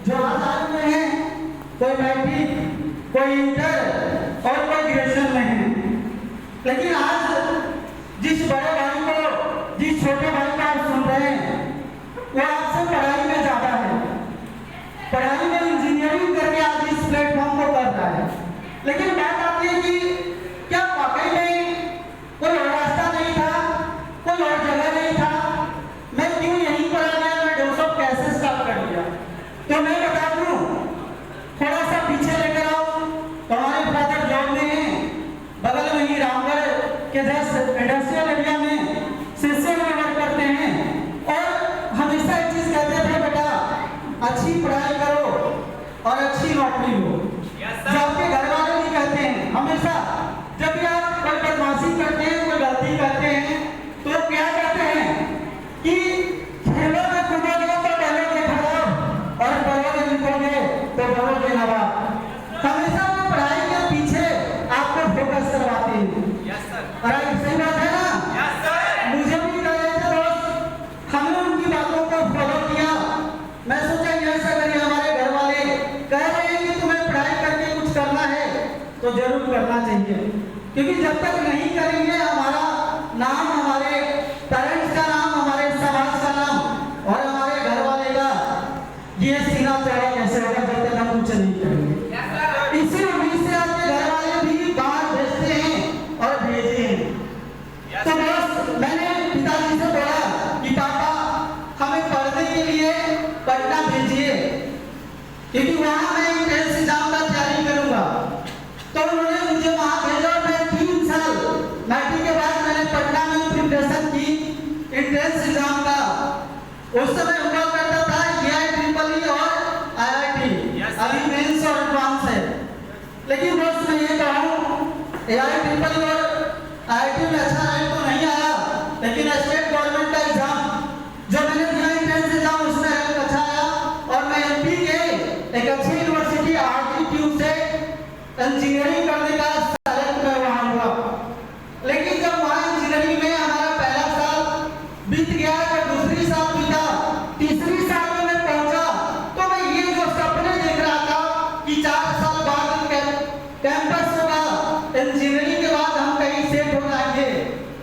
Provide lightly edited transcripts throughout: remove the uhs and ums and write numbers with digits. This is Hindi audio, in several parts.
जो आज आए हुए हैं, कोई मैट्रिक, कोई इंटर और कोई ग्रेजुएशन में है, लेकिन आज जिस बड़े भाई को, जिस छोटे भाई को आप सुन रहे हैं, वो आपसे पढ़ाई में ज्यादा है, पढ़ाई में इंजीनियरिंग करके आज इस प्लेटफॉर्म को कर रहा है। लेकिन बात आती है कि क्या वाकई में कोई और रास्ता नहीं था, कोई और जगह नहीं था, मैं क्यों यहीं पर आ गया, मैं डेवलप कैसे स्टार्ट कर दिया? तो मैं बता दूं, थोड़ा सा पीछे लेकर आओ। हमारे फादर जॉब में हैं, बगल में ही रामगढ़ के इंडस्ट्रियल एरिया में शिष्य में वर्क करते हैं, और हमेशा एक चीज कहते थे, बेटा अच्छी पढ़ाई करो और अच्छी नौकरी लो। जो आपके घर वाले भी कहते हैं हमेशा, जब भी आप कोई बदमाशी करते हैं, कोई गलती करते हैं, तो क्या कहते हैं कि खेलों में कूदोगे तो डरोगे खराब, और डरोगे निकलोगे तो डरोगे नवाब। हमेशा वो पढ़ाई के पीछे आपको फोकस करवाते हैं। और सही बात है ना? मुझे भी कह रहे थे दोस्त, हमने उनकी बातों को फॉलो किया। मैं सोचा ऐसा करिए, हमारे घर वाले कह रहे हैं कि तुम्हें पढ़ाई करके कुछ करना है तो जरूर करना चाहिए, क्योंकि जब तक नहीं करेंगे हमारा नाम, हमारे पेरेंट्स का नाम, हमारे समाज का नाम और हमारे घर वाले का ये सीना चौड़ा कैसे होगा जब तक हम कुछ नहीं करेंगे। इसी उम्मीद से आपके घर वाले भी बाहर भेजते हैं और भेजे हैं। तो बस मैंने पिताजी से बोला कि पापा हमें पढ़ने के लिए पटना भेजिए, क्योंकि वहां मैं एंट्रेंस एग्जाम का तैयारी करूंगा। तो उन्होंने मुझे वहां भेजा। मैं 3 साल मैट्रिक के बाद मैंने पटना में प्रिपरेशन की एंट्रेंस एग्जाम का। उस समय हुआ करता था AIEEE और IIT, अभी मेंस और एडवांस है। लेकिन दोस्त मैं ये कहूँ, AIEEE और IIT में अच्छा रैंक तो नहीं आया, लेकिन स्टेट गवर्नमेंट का एग्जाम जो मैंने दिया एंट्रेंस एग्जाम, उसमें रैंक अच्छा आया और मैं MP के एक अच्छी यूनिवर्सिटी RTU से इंजीनियरिंग करने का सेलेक्ट मैं वहां हुआ। लेकिन जब वहां इंजीनियरिंग में हमारा पहला साल बीत गया, जब दूसरी साल बीता, तीसरी साल में मैं पहुंचा, तो मैं ये जो सपने देख रहा था कि 4 साल बाद कैंपस होगा, इंजीनियरिंग के बाद हम कहीं सेट हो जाएंगे,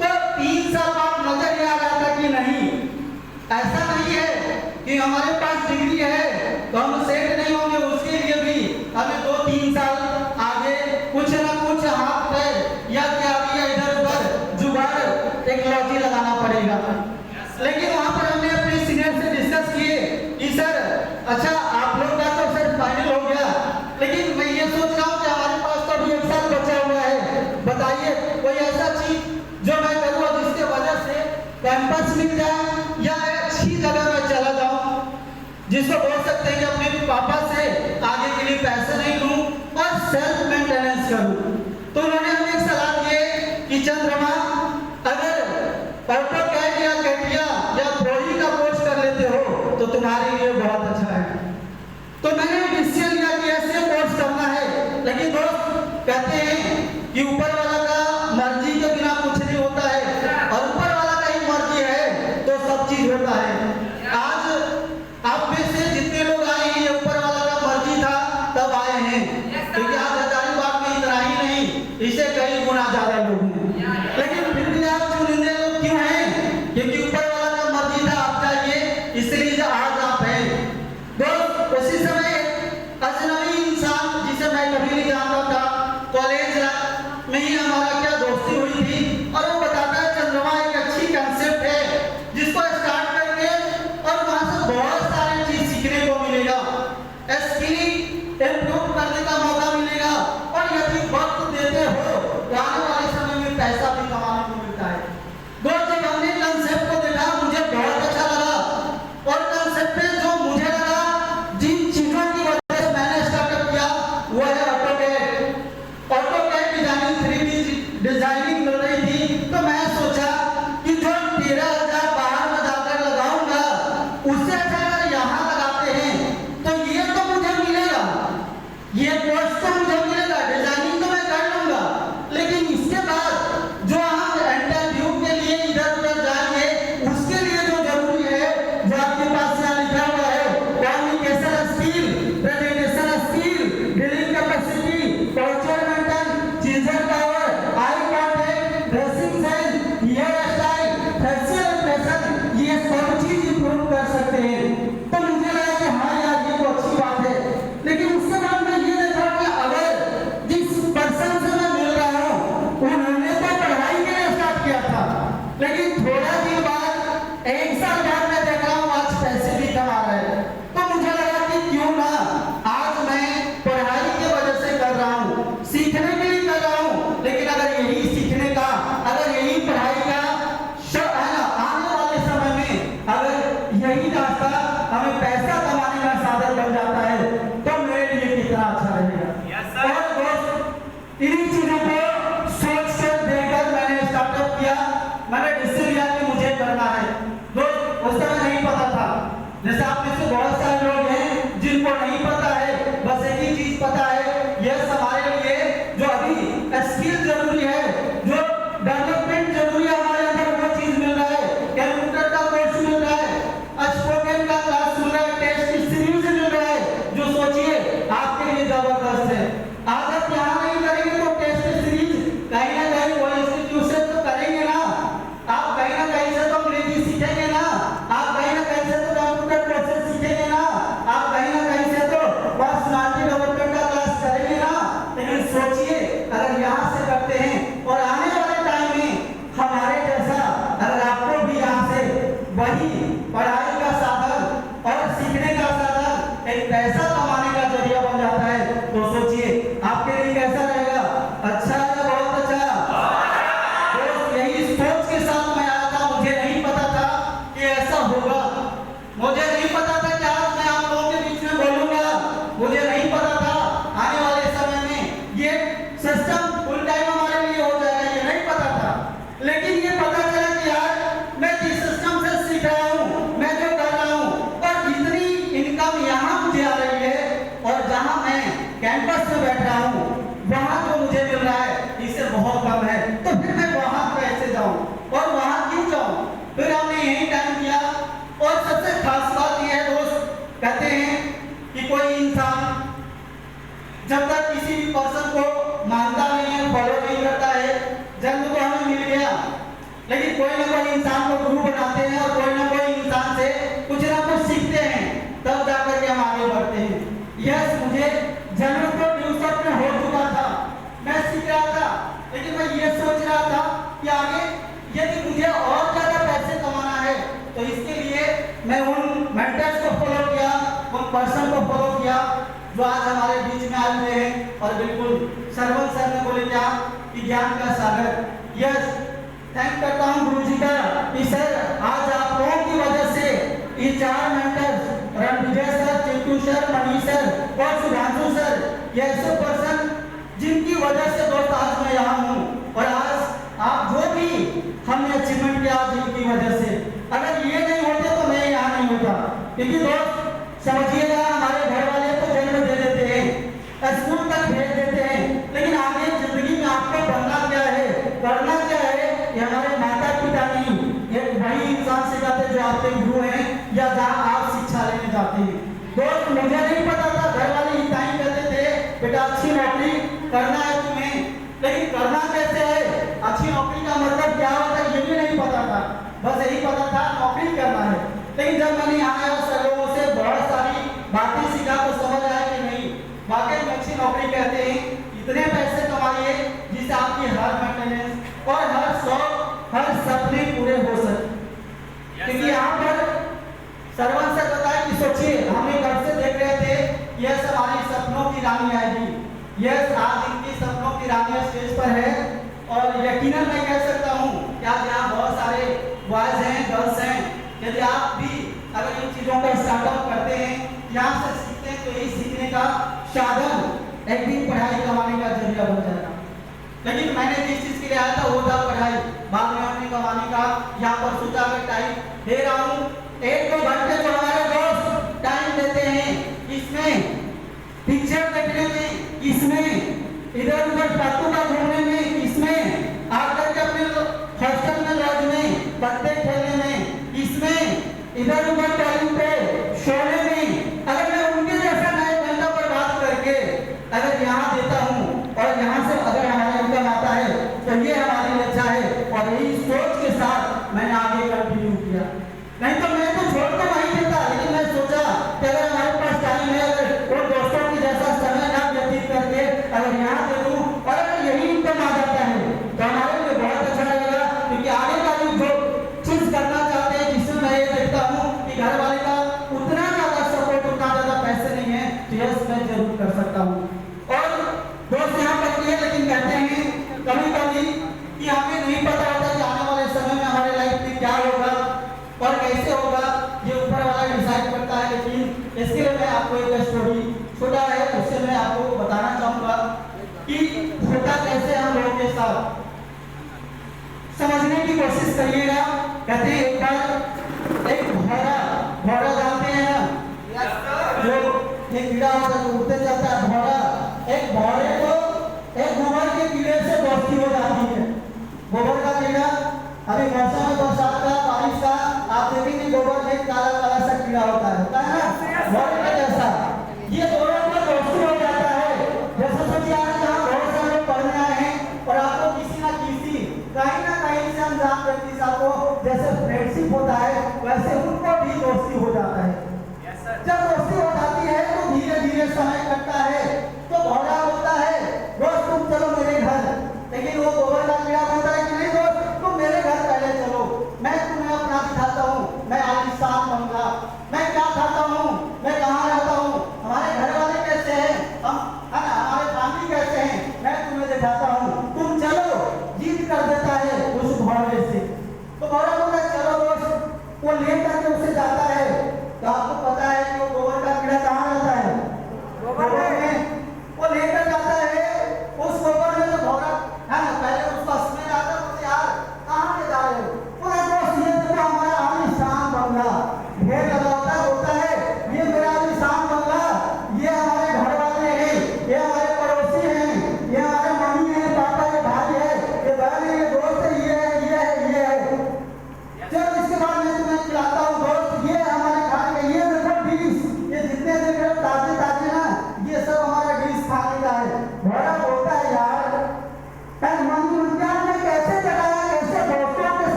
तो 3 साल बाद नजर आ रहा था कि नहीं, ऐसा नहीं है कि हमारे पास डिग्री है तो हम सेट नहीं होंगे। उसके लिए भी हमें 2-3 साल आगे कुछ ना कुछ हाथ पैर या क्या भी इधर उधर जुगाड़ टेक्नोलॉजी लगाना पड़ेगा। लेकिन वहां पर हमने अपने सीनियर से डिस्कस किए कि सर अच्छा आप लोग का तो सर फाइनल हो गया, लेकिन मैं ये सोच रहा हूँ कि हमारे पास तो अभी 1 साल बचा हुआ है, बताइए कोई ऐसा चीज जो मैं करूँ जिसके वजह से कैंपस मिल जाए या अच्छी जगह में चला जाऊं, जिसको बोल सकते हैं कि अपने पापा से आगे के लिए पैसे नहीं लूं और सेल्फ मेंटेनेंस करूं। तो उन्होंने हमें एक सलाह दी कि चंद्रमा, अगर ऑटोकैड या कैटिया या प्रोई का कोर्स कर लेते हो तो तुम्हारे लिए बहुत अच्छा है। तो मैंने डिसीजन लिया कि ऐसे कोर्स करना है। लेकिन दोस्त कहते हैं कि ऊपर वाला का मर्जी के बिना कुछ नहीं होता है, और ऊपर वाला का ही मर्जी है तो सब चीज होता है। आज आप में से जितने लोग आए हैं, ये ऊपर वाला का मर्जी था तब आए हैं, क्योंकि आज हजारीबाग में इतना ही नहीं, इसे कई गुना ज्यादा लोग हैं। लेकिन फिर भी आप चुनिंदे लोग क्यों हैं? क्योंकि ऊपर वाला का मर्जी था आप चाहिए, इसलिए आज आप हैं। दोस्त उसी समय अजनबी इंसान जिसे मैं कभी नहीं जानता था, कॉलेज में ही हमारा क्या दोस्ती हुई थी, और वो बताता है चंद्रमा एक अच्छी कंसेप्ट है जिसको स्टार्ट करके और वहां से बहुत सारी चीज सीखने को मिलेगा, स्किल इम्प्रूव करने का मौका मिलेगा, और यदि वक्त देते हो तो आने वाले समय में पैसा भी कमाने को मिलता है। दोस्त जब हमने कंसेप्ट को देखा मुझे बहुत अच्छा लगा, और कंसेप्ट में जो मुझे लगा, जिन चीजों की वजह से मैंने स्टार्टअप किया वो है ऑटोकैड। ऑटोकैड डिजाइनिंग कर रही थी, तो मैं सोचा कि जो 13,000 बाहर में जाकर लगाऊंगा उससे अच्छा अगर यहाँ लगाते हैं तो ये तो मुझे मिलेगा, ये कोर्स तो मुझे मिलेगा, डिजाइनिंग तो मैं कर लूंगा, पैसा कमाने का जरिया बन जाता है, तो सोचिए आपके लिए कैसा रहेगा, अच्छा या बहुत अच्छा। दोस्त यही सोच के साथ मैं आया था, मुझे नहीं पता था कि ऐसा होगा, मुझे नहीं पता था कि आज मैं आप लोगों के बीच में बोलूंगा, मुझे नहीं पता था आने वाले समय में ये सिस्टम फुल टाइम हमारे लिए हो जाएगा, ये नहीं पता था। लेकिन ये पता चला कि यार मैं जिस सिस्टम से सीख रहा हूँ, मैं जो कर रहा हूँ, और जितनी इनकम यहाँ मुझे आ रही है और जहाँ मैं कैंपस में बैठ रहा हूँ वहाँ जो मुझे मिल रहा है इससे बहुत कम है, तो फिर मैं वहाँ कैसे जाऊँ और वहाँ क्यों जाऊँ। फिर हमने यही टाइम किया। और सबसे खास बात यह है दोस्त, कहते हैं कि कोई इंसान जब तक किसी भी पर्सन को मानता नहीं है, फॉलो नहीं करता है, जन्म तो हमें मिल गया, लेकिन कोई ना कोई इंसान को गुरु बनाते हैं और कोई ना कोई इंसान से कुछ ना कुछ सीखते हैं, तब जाकर के हम आगे बढ़ते हैं। यस, मुझे जन्म तो ट्यूशन में हो चुका था, मैं सीख रहा था, लेकिन मैं ये सोच रहा था कि आगे यदि मुझे और ज्यादा पैसे कमाना है तो इसके लिए मैं उन मेंटर्स को फॉलो किया, उन पर्सन को फॉलो किया जो आज हमारे बीच में आए हुए हैं। और बिल्कुल सरवन सर ने बोले क्या कि ज्ञान का सागर। यस, थैंक करता हूँ गुरु जी का कि सर आज आप लोगों की वजह से ये 4 mentors Ranvijay sir, Chintu sir, Manish sir और सुधांशु सर, ये ऐसे पर्सन जिनकी वजह से दोस्त आज मैं यहाँ हूँ। और आज आप जो भी हमने अचीवमेंट किया आज इनकी वजह से, अगर ये नहीं होते तो मैं यहाँ नहीं होता। क्योंकि दोस्त समझिएगा, हमारे घर वाले तो जन्म दे देते हैं, स्कूल तक भेज देते हैं, लेकिन आगे जिंदगी में आपको बनना क्या है, करना क्या है, ये हमारे माता पिता नहीं, ये वही इंसान सिखाते जो आपके गुरु हैं या जहाँ आप शिक्षा लेने जाते हैं। दोस्त मुझे नहीं पता था, घर वाले इतना ही कहते थे बेटा अच्छी नौकरी करना है तुम्हें, लेकिन करना कैसे है, अच्छी नौकरी का मतलब क्या होता है ये भी नहीं पता था, बस यही पता था नौकरी करना है। लेकिन जब मैंने यहाँ आया सर लोगों से बहुत सारी बातें सीखा तो समझ आया कि नहीं, वाकई में अच्छी नौकरी कहते हैं इतने पैसे कमाइए जिससे आपकी हर मेंटेनेंस और हर शौक, हर सपने पूरे हो सके। क्योंकि यहाँ पर सरवन से बताया कि सोचिए हम एक घर से देख रहे थे, यह हमारी सपनों की रानी आएगी, यह आज इनकी सपनों की रानी स्टेज पर है। और यकीनन मैं कह सकता हूँ कि आज यहाँ बहुत सारे बॉयज हैं, गर्ल्स हैं, यदि आप भी अगर इन चीज़ों का स्टार्टअप करते हैं, यहाँ से सीखते हैं, तो यही सीखने का साधन एक दिन पढ़ाई कमाने का जरिया बन जाएगा। लेकिन मैंने जिस चीज़ के लिए आया था वो था पढ़ाई, बाद में अपने कमाने का यहाँ पर सोचा मैं टाइम दे रहा हूँ, 1-2 घंटे जो हमारे दोस्त टाइम देते हैं इसमें पिक्चर देखने में, इसमें इधर उधर फालतू का घूमने में, इसमें आकर के अपने हॉस्टल में लॉज में पत्ते खेलने में, इसमें इधर उधर टाइम पे सोने में, अगर मैं उनके जैसा नहीं घंटा पर बात करके अगर यहाँ देता हूँ और यहाँ से अगर हमारा इनकम आता है तो ये हमारे लिए अच्छा है। और यही सोच के साथ मैंने आगे कंटिन्यू किया, नहीं तो मैं तो छोड़ के वहीं देता, लेकिन मैं सोचा कि अगर हमारे पास टाइम है, अगर वो दोस्तों की जैसा समय ना व्यतीत करके अगर यहाँ दे दूँ और अगर यही इनकम आ जाता है तो हमारे लिए बहुत अच्छा लगेगा। क्योंकि आगे का जो चीज करना चाहते हैं, जिसमें मैं ये देखता हूँ कि घर वाले का उतना ज्यादा सपोर्ट, उतना ज्यादा पैसे नहीं है, तो यस मैं जरूर कर सकता हूँ। और दोस्त यहाँ पर है, लेकिन कहते हैं कभी कभी कि हमें नहीं पता होता कि आने वाले समय में हमारे लाइफ में क्या होगा और कैसे होगा, ये ऊपर वाला डिसाइड करता है। लेकिन इसके लिए मैं आपको एक स्टोरी छोटा है उससे मैं आपको बताना चाहूँगा कि होता कैसे हम लोगों के साथ, समझने की कोशिश करिएगा। कहते हैं एक बार एक घोड़ा जानते हैं ना, जो एक कीड़ा होता है उड़ते जाता है घोड़ा, एक घोड़े को एक गोबर के कीड़े से दोस्ती हो जाती है। गोबर का कीड़ा अभी मौसम में बरसात का, बारिश का, आप देखेंगे गोबर में काला काला सा कीड़ा होता है ना, घोड़े का जैसा, ये दोनों का दोस्ती हो जाता है। जैसे सोचिए आज यहाँ बहुत सारे लोग पढ़ने आए हैं और आपको किसी ना किसी कहीं ना कहीं से अनजान व्यक्ति से आपको जैसे फ्रेंडशिप होता है, वैसे उनको भी दोस्ती हो जाता है। जब दोस्ती हो जाती है तो धीरे धीरे समय कटता है, तो घोड़ा बोलता है दोस्त तुम चलो मेरे घर, लेकिन वो गोबर का कीड़ा बोलता है कि नहीं दोस्त तुम मेरे घर पहले चलो, मैं तुम्हें अपना दिखाता हूँ, मैं आलिशान बनूंगा। मैं क्या खाता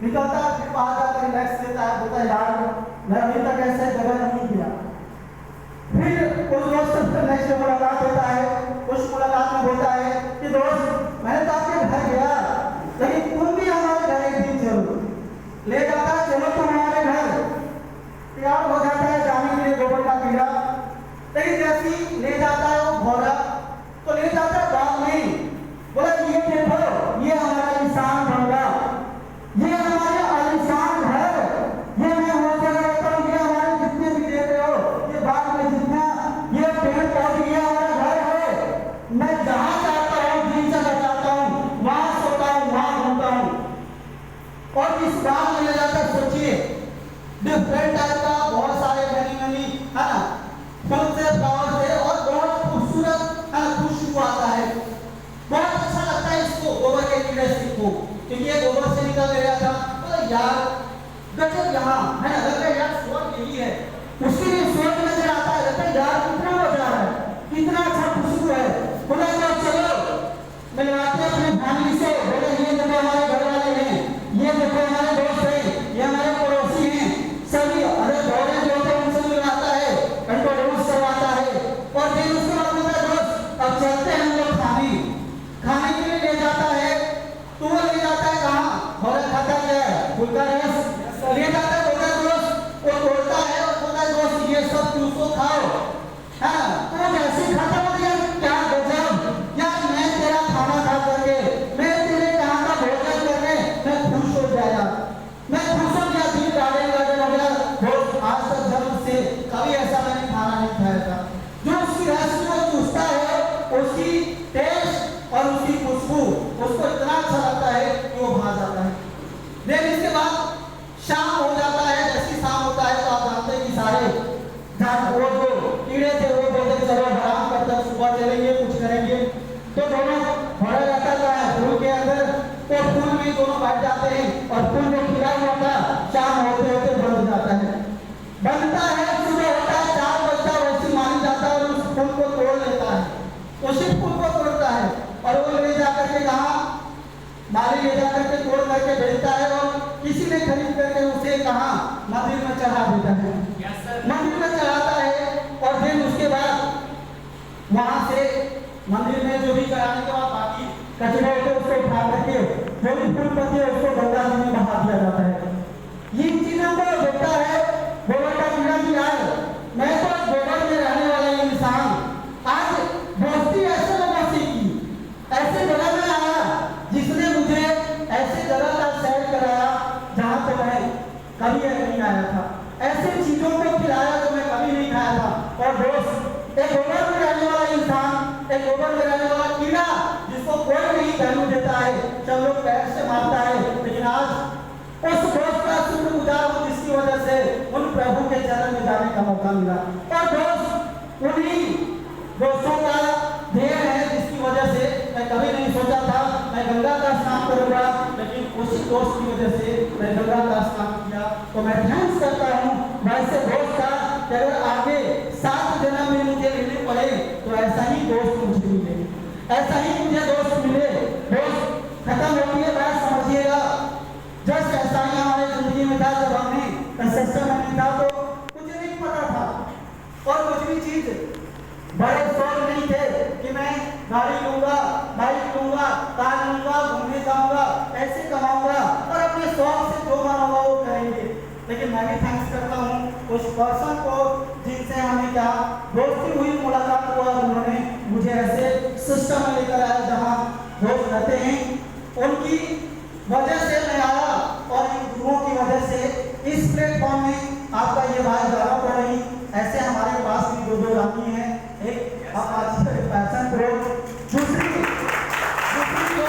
निकलता है, फिर बाहर जाकर रिलैक्स लेता है, बोलता है यार मैं अभी तक ऐसे जगह नहीं किया। फिर उस दोस्त से नेक्स्ट मुलाकात होता है, उस मुलाकात में बोलता है कि दोस्त मैंने तो आपके घर गया, लेकिन तुम भी हमारे घर एक दिन चलो। ले जाता है, चलो तुम हमारे घर। तैयार हो जाता है जाने के लिए गोबर का कीड़ा, लेकिन जैसे ही ले जाता है वो घोड़ा, तो ले जाता है बाग में, बोला ये देखो ये हमारा इंसान बंगला, ये हमारे आलिशान घर, ये मैं होते रहता हूँ, ये हमारे जितने भी देख रहे हो, ये बाग में जितना ये पेड़ पौधे, ये हमारा घर है। मैं जहाँ जाता हूँ, जिन जगह जाता हूँ, वहाँ सोता हूँ, वहाँ घूमता हूँ। और इस बाग में ले जाकर सोचिए डिफरेंट टाइप का बहुत सारे गनी है ना, फल से फ्लावर से, और बहुत खूबसूरत है ना खुशबू आता है। बहुत अच्छा लगता है इसको गोबर के कीड़े को, क्योंकि ये गोबर से निकल गया था। तो यार गजब यहाँ है ना, लगता है यार स्वर्ग यही है, उसके लिए स्वर्ग नजर आता है। लगता है यार कितना मजा है, कितना अच्छा खुशबू है। बोला तो चलो मिलवाते अपने फैमिली से, बोले ये देखो हमारे घर वाले हैं, ये देखो हमारे दोस्त हैं, ये हमारे पड़ोसी हैं, सभी अरे दौड़े जो थे उनसे मिलवाता है, इंट्रोड्यूस करवाता है। और फिर उसके बाद बोलता है दोस्त अब चलते हैं हम लोग खाने के लिए ले जाता है। तो वो ले जाता है कहाँ, घोड़ा खाता है फूल का रस, ले जाता है बोलता है दोस्त, वो तोड़ता है और बोलता है दोस्त ये सब तुम उसको खाओ, हाँ तो वैसे ही खाता हो गया। क्या गजब यार, मैं तेरा खाना खा करके, मैं तेरे यहाँ का भोजन करके मैं खुश हो गया, मैं खुश हो गया, दिल गार्डन हो गया दोस्त। आज तक जन्म से कभी ऐसा मैंने खाना नहीं खाया था। जो उसकी रस को चूसता है, उसकी टेस्ट और उसकी खुशबू उसको इतना अच्छा लगता है कि वो भाग जाता है। देन इसके बाद शाम हो जाता है, जैसी शाम होता है तो आप जानते हैं कि सारे वो जो कीड़े थे वो बोलते चलो आराम करते हैं, सुबह चलेंगे कुछ करेंगे। तो दोनों भरा रहता है फूल के अंदर, तो फूल में दोनों बैठ जाते हैं और फूल जो खिला हुआ था शाम होते होते बन जाता है, बनता है सुबह होता है 4 बजता वैसे मानी जाता है, और उस फूल को तोड़ लेता है, उसी फूल को तोड़ता है और वो ले जाकर के कहाँ माली ले जाकर के तोड़ करके बेचता है, और किसी ने खरीद करके उसे कहाँ मंदिर में चढ़ा देता है। मंदिर में चढ़ाता है और फिर उसके बाद वहां से मंदिर में जो भी चढ़ाने के बाद बाकी कचरे होते उसको उठा करके जो भी फूल पत्ते उसको गंगा जी में बहा दिया जाता है। ये चीजों को देखता है गोबर का कीड़ा भी यार, मैं तो गोबर में रहने वाला इंसान आज दोस्ती ऐसे लोगों से की, ऐसे जगह में आया जिसने मुझे ऐसे जगह का सैर कराया जहाँ पे मैं कभी नहीं आया था, ऐसे चीजों को खिलाया जो मैं कभी नहीं खाया था। और दोस्त एक गोबर में रहने वाला इंसान, एक गोबर में रहने वाला कीड़ा जिसको कोई नहीं पहलू देता है, सब लोग पैर से मारता है, लेकिन आज उस दोस्त का शुक्रगुजार हूँ जिसकी वजह से उन प्रभु के चरण में जाने का मौका मिला। और दोस्त उन्हीं दोस्तों का ध्येय है जिसकी वजह से मैं कभी नहीं सोचा था मैं गंगा का स्नान करूंगा, लेकिन उसी दोस्त की वजह से मैं गंगा का स्नान किया। तो मैं थैंक्स करता हूँ वैसे दोस्त का कि अगर आगे 7 जन्म में मुझे मिलने पड़े तो ऐसा ही दोस्त मुझे मिले, ऐसा ही मुझे दोस्त मिले। दोस्त खत्म होती है बात समझिएगा, जस्ट ऐसा ही हमारे जिंदगी में था। जब हमने कंस्ट्रक्शन में नहीं था तो कुछ नहीं पता था, और कुछ भी चीज बड़े शौक नहीं थे कि मैं गाड़ी लूंगा, बाइक लूंगा, कार लूंगा, घूमने जाऊंगा, पैसे कमाऊंगा और अपने शौक से जो मन होगा वो करेंगे। लेकिन मैं भी थैंक्स करता हूँ उस पर्सन को जिनसे हमें क्या दोस्ती हुई, मुलाकात हुआ, उन्होंने मुझे ऐसे सिस्टम में लेकर आया जहाँ दोस्त रहते हैं। उनकी वजह से मैं आया और इन गुरुओं की वजह से इस प्लेटफॉर्म में आपका ये बात ज़्यादा पड़ रही। ऐसे हमारे पास भी 2 रानी हैं, एक पैशन प्रो, दूसरी तो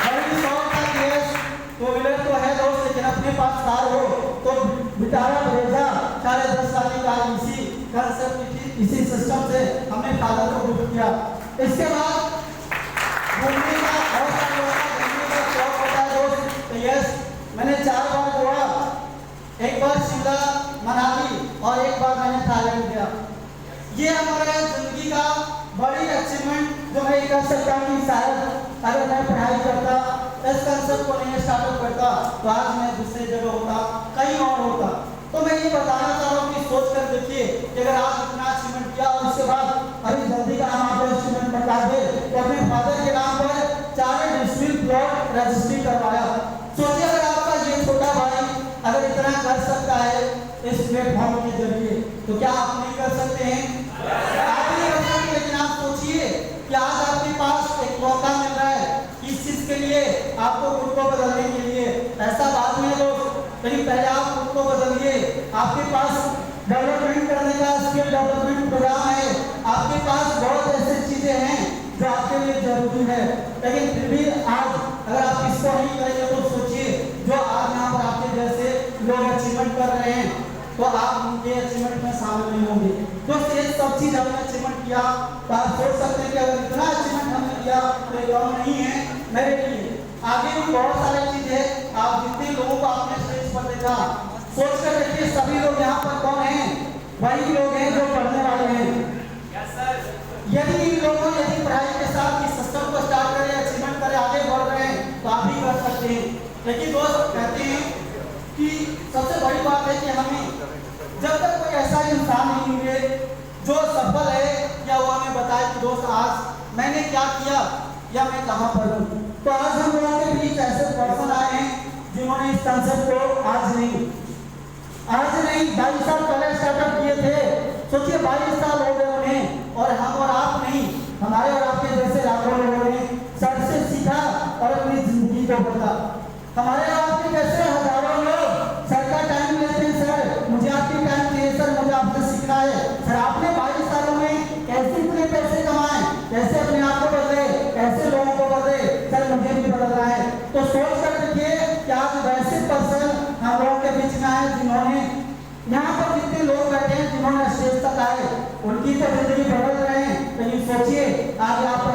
बड़ी शौक का केस तो व्हीलर तो है दोस्त, लेकिन अपने पास कार हो तो बेचारा भेजा 10.5 साल का इसी कंसेप्ट इसी सिस्टम से हमने फादर को बुक किया। इसके बाद घूमने का बहुत घूमने का शौक होता है दोस्त। तो यस मैंने 4 बार गोवा, एक बार शिमला मनाली और एक बार मैंने थाईलैंड गया। ये हमारा जिंदगी का बड़ी अचीवमेंट जो मैं कर सकता हूँ कि शायद अगर मैं पढ़ाई करता इस कंसेप्ट को नहीं स्टार्टअप करता तो आज मैं दूसरी जगह होता, कहीं और होता। तो मैं ये बताना चाह रहा हूँ कि सोच कर देखिए कि अगर आप इतना अचीवमेंट किया और उसके बाद अभी जल्दी का हम आपको अचीवमेंट बता दे तो अपने फादर के नाम पर 4 डिस्ट्रिक्ट प्लॉट रजिस्ट्री करवाया। सोचिए अगर आपका ये छोटा भाई अगर इतना कर सकता है इस प्लेटफॉर्म के जरिए तो क्या आप नहीं कर सकते हैं? आप नहीं कर सकते, लेकिन आप सोचिए कि आज आपके पास एक मौका मिल रहा है इस चीज के लिए, आपको खुद को बदलने के लिए। ऐसा बात नहीं है दोस्त, लेकिन पहले आप खुद को बदलिए। आपके पास डेवलपमेंट करने का स्किल डेवलपमेंट प्रोग्राम है, आपके पास बहुत ऐसी चीजें हैं जो आपके लिए जरूरी है, लेकिन फिर भी आज अगर आप इसको नहीं करेंगे तो सोचिए जो आज यहाँ पर आपके जैसे लोग अचीवमेंट कर रहे हैं तो आप उनके अचीवमेंट में शामिल नहीं होंगे। तो ये सब चीज हमने अचीवमेंट किया तो आप सोच सकते हैं कि अगर इतना अचीवमेंट हमने किया तो ये कम नहीं है मेरे लिए। आगे भी बहुत सारी चीज है, आप जितने लोगों को आपने स्टेज पर देखा सोच कर देखिए सभी लोग यहाँ पर कौन हैं? वही लोग हैं जो पढ़ने वाले हैं। यदि इन लोगों यदि पढ़ाई के साथ इस सिस्टम को स्टार्ट करें, अचीवमेंट करें, आगे बढ़ रहे हैं तो आप भी कर सकते हैं। लेकिन दोस्त कहते हैं कि सबसे बड़ी बात है कि हमें जब तक कोई ऐसा इंसान नहीं मिले जो सफल है या वो हमें बताए कि दोस्त आज मैंने क्या किया या मैं कहाँ पर हूँ। तो आज हम लोगों के बीच ऐसे पर्सन आए हैं जिन्होंने इस कंसेप्ट को आज नहीं 22 साल पहले स्टार्टअप किए थे। सोचिए 22 साल हो गए उन्हें, और हम और आप नहीं, हमारे और आपके जैसे लाखों लोगों ने सर से सीखा और अपनी जिंदगी को बदला। हमारे और आपके जैसे हजारों लोग सर का टाइम लेते हैं, सर मुझे आपकी टाइम चाहिए, सर मुझे आपसे सीखना है। सर आपने 22 सालों में कैसे इतने पैसे कमाए, कैसे अपने आप को बदले, कैसे लोगों को बदले, सर मुझे भी बदलना है। तो सोच कर देखिए कि आज वैसे पर्सन हम लोगों के बीच में आए जिन्होंने यहाँ पर जितने लोग बैठे हैं जिन्होंने स्टेज तक आए उनकी तो जिंदगी बदल रहे हैं, लेकिन सोचिए आगे आप